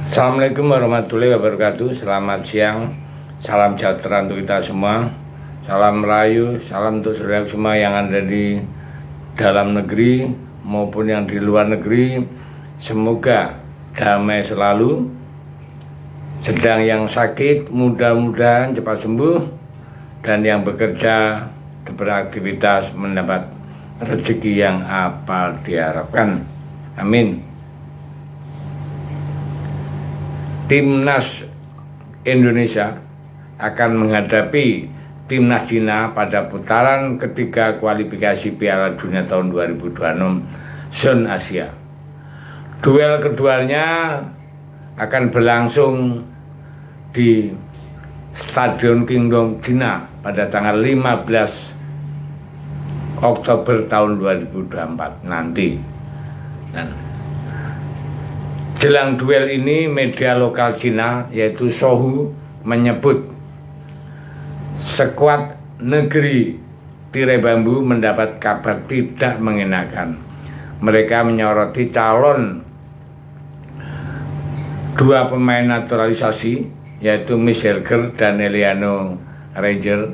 Assalamualaikum warahmatullahi wabarakatuh. Selamat siang, salam sejahtera untuk kita semua. Salam merayu, salam untuk saudara semua yang ada di dalam negeri maupun yang di luar negeri. Semoga damai selalu. Sedang yang sakit mudah-mudahan cepat sembuh, dan yang bekerja beraktivitas mendapat rezeki yang apa diharapkan. Amin. Timnas Indonesia akan menghadapi Timnas Cina pada putaran ketiga kualifikasi Piala Dunia tahun 2026 Zona Asia. Duel keduanya akan berlangsung di Stadion Qingdao Cina pada tanggal 15 Oktober tahun 2024 nanti. Jelang duel ini, media lokal Cina yaitu Sohu menyebut skuad negeri tirai bambu mendapat kabar tidak mengenakan. Mereka menyoroti calon dua pemain naturalisasi yaitu Michel Ger dan Eliano Ranger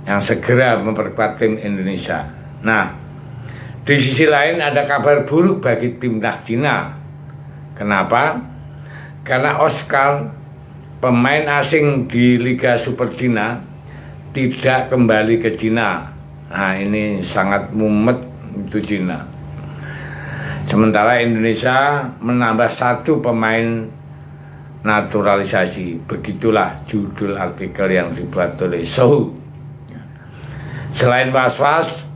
yang segera memperkuat tim Indonesia. Nah, di sisi lain ada kabar buruk bagi timnas Cina. Kenapa? Karena Oscar, pemain asing di Liga Super Cina, tidak kembali ke Cina. Nah, ini sangat mumet itu Cina. Sementara Indonesia menambah satu pemain naturalisasi. Begitulah judul artikel yang dibuat oleh Sohu. Selain was-was,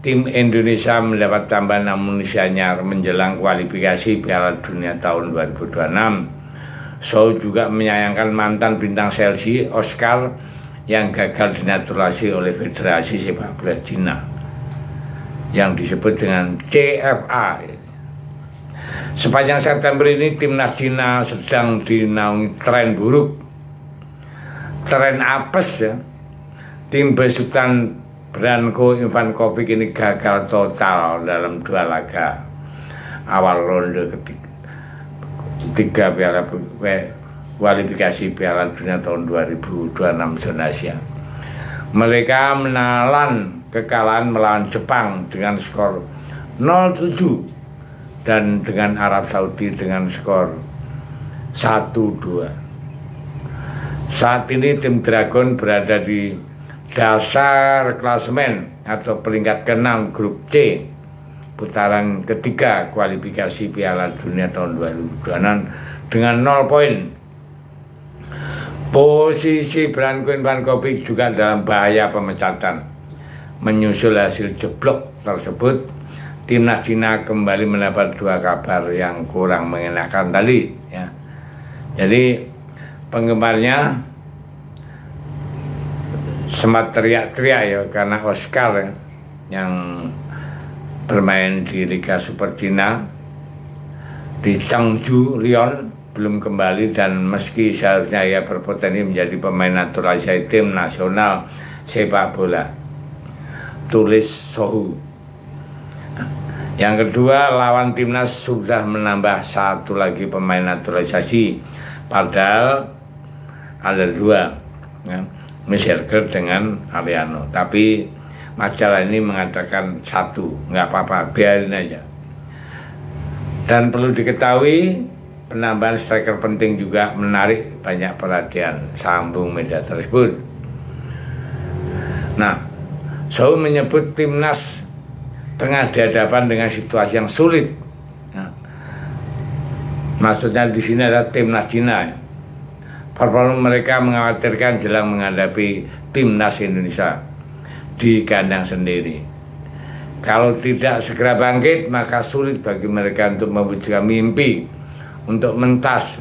tim Indonesia mendapat tambahan amunisi anyar menjelang kualifikasi Piala Dunia tahun 2026. Sohu juga menyayangkan mantan bintang Chelsea, Oscar, yang gagal dinaturalisasi oleh Federasi Sepak Bola Cina yang disebut dengan CFA. Sepanjang September ini timnas Cina sedang dinaungi tren buruk, tren apes ya. Tim besutan Branko Ivanovic ini gagal total dalam dua laga awal ronde ketiga Piala kualifikasi Piala Dunia tahun 2026 Zona Asia. Mereka menelan kekalahan melawan Jepang dengan skor 0-7 dan dengan Arab Saudi dengan skor 1-2. Saat ini tim Dragon berada di dasar klasemen atau peringkat ke-6 grup C putaran ketiga kualifikasi Piala Dunia tahun 2026 dengan 0 poin. Posisi Branko Ivanovic juga dalam bahaya pemecatan. Menyusul hasil jeblok tersebut, timnas Cina kembali mendapat dua kabar yang kurang mengenakan tadi ya. Jadi penggemarnya sempat teriak-teriak ya karena Oscar ya, yang bermain di Liga Super Cina di Changju Lyon belum kembali, dan meski seharusnya ia berpotensi menjadi pemain naturalisasi tim nasional sepak bola, tulis Sohu. Yang kedua, lawan timnas sudah menambah satu lagi pemain naturalisasi, padahal ada dua ya, Michel Ger dengan Eliano. Tapi majalah ini mengatakan satu, nggak apa-apa, biarin aja. Dan perlu diketahui, penambahan striker penting juga menarik banyak perhatian, sambung media tersebut. Nah, Sohu menyebut timnas tengah dihadapan dengan situasi yang sulit. Nah, maksudnya di sini ada timnas Cina. Performa mereka mengkhawatirkan jelang menghadapi timnas Indonesia di kandang sendiri. Kalau tidak segera bangkit, maka sulit bagi mereka untuk mewujudkan mimpi untuk mentas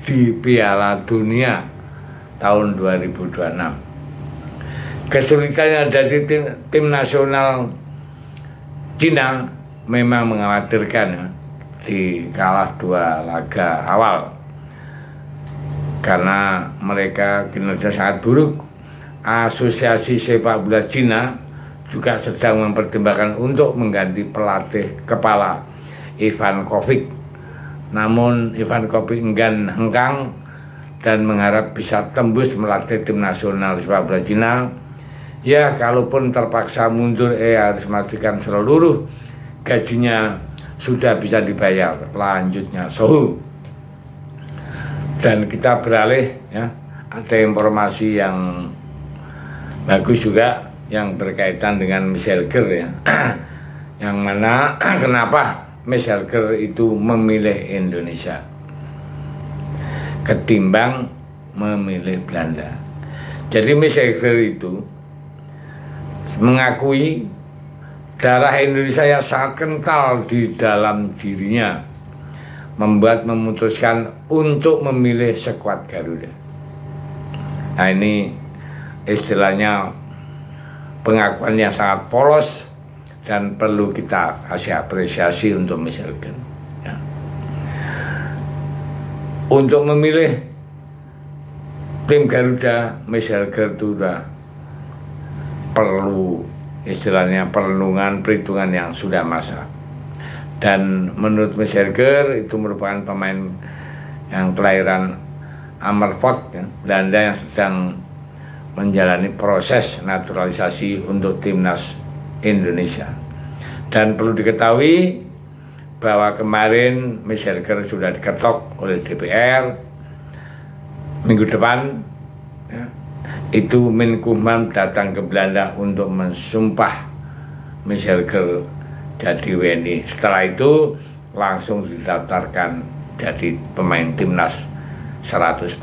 di Piala Dunia tahun 2026. Kesulitan yang ada di tim nasional Cina memang mengkhawatirkan ya, di kalah dua laga awal karena mereka kinerja sangat buruk. Asosiasi Sepak Bola Cina juga sedang mempertimbangkan untuk mengganti pelatih kepala Ivanovic Namun Ivan Kopi enggan hengkang dan mengharap bisa tembus melatih tim nasional sepak bola Cina. Ya, kalaupun terpaksa mundur, harus memastikan seluruh gajinya sudah bisa dibayar. Lanjutnya Sohu. Dan kita beralih, ya, ada informasi yang bagus juga yang berkaitan dengan Michel Ger, ya. Yang mana kenapa Michel Ger itu memilih Indonesia ketimbang memilih Belanda. Jadi Michel Ger itu mengakui darah Indonesia yang sangat kental di dalam dirinya memutuskan untuk memilih skuad Garuda. Nah, ini istilahnya pengakuan yang sangat polos dan perlu kita kasih apresiasi untuk Michel Ger. Ya. Untuk memilih tim Garuda, Michel Ger itu sudah perlu istilahnya perhitungan yang sudah masak. Dan menurut Michel Ger itu merupakan pemain yang kelahiran Amersfoort, ya, Belanda, yang sedang menjalani proses naturalisasi untuk timnas Indonesia. Dan perlu diketahui bahwa kemarin Michel Ger sudah diketok oleh DPR. Minggu depan, ya, itu Menkumham datang ke Belanda untuk mensumpah Michel Ger jadi WNI. Setelah itu langsung didaftarkan jadi pemain timnas 100%.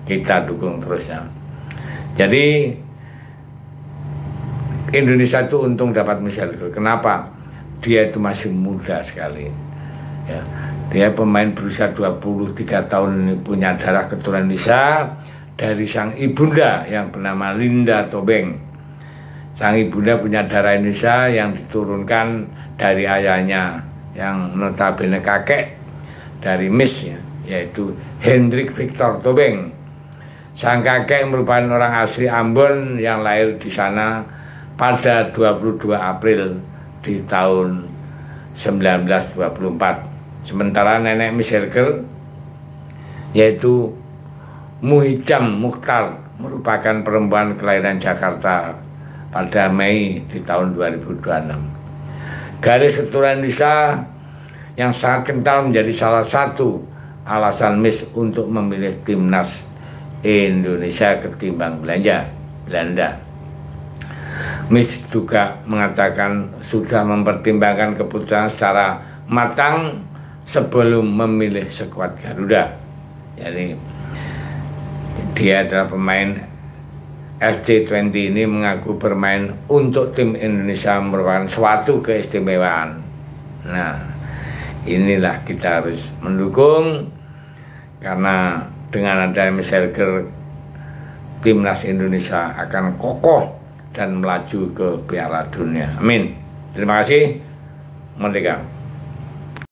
Kita dukung terusnya. Jadi Indonesia itu untung dapat Michel Ger. Kenapa? Dia itu masih muda sekali, ya. Dia pemain berusia 23 tahun ini, punya darah keturunan Indonesia dari sang ibunda yang bernama Linda Tobing. Sang ibunda punya darah Indonesia yang diturunkan dari ayahnya yang notabene kakek dari Miss, ya, yaitu Hendrik Victor Tobing. Sang kakek merupakan orang asli Ambon yang lahir di sana pada 22 April di tahun 1924. Sementara nenek Michel Ger yaitu Muhijam Mukhtar merupakan perempuan kelahiran Jakarta pada Mei di tahun 2026. Garis keturunan Indonesia yang sangat kental menjadi salah satu alasan Miss untuk memilih timnas Indonesia ketimbang Belanda. Miss juga mengatakan sudah mempertimbangkan keputusan secara matang sebelum memilih skuad Garuda. Jadi dia adalah pemain FC20 ini mengaku bermain untuk tim Indonesia merupakan suatu keistimewaan. Nah, inilah kita harus mendukung, karena dengan adanya Michel Ger, timnas Indonesia akan kokoh dan melaju ke Piala Dunia. Amin. Terima kasih. Merdeka.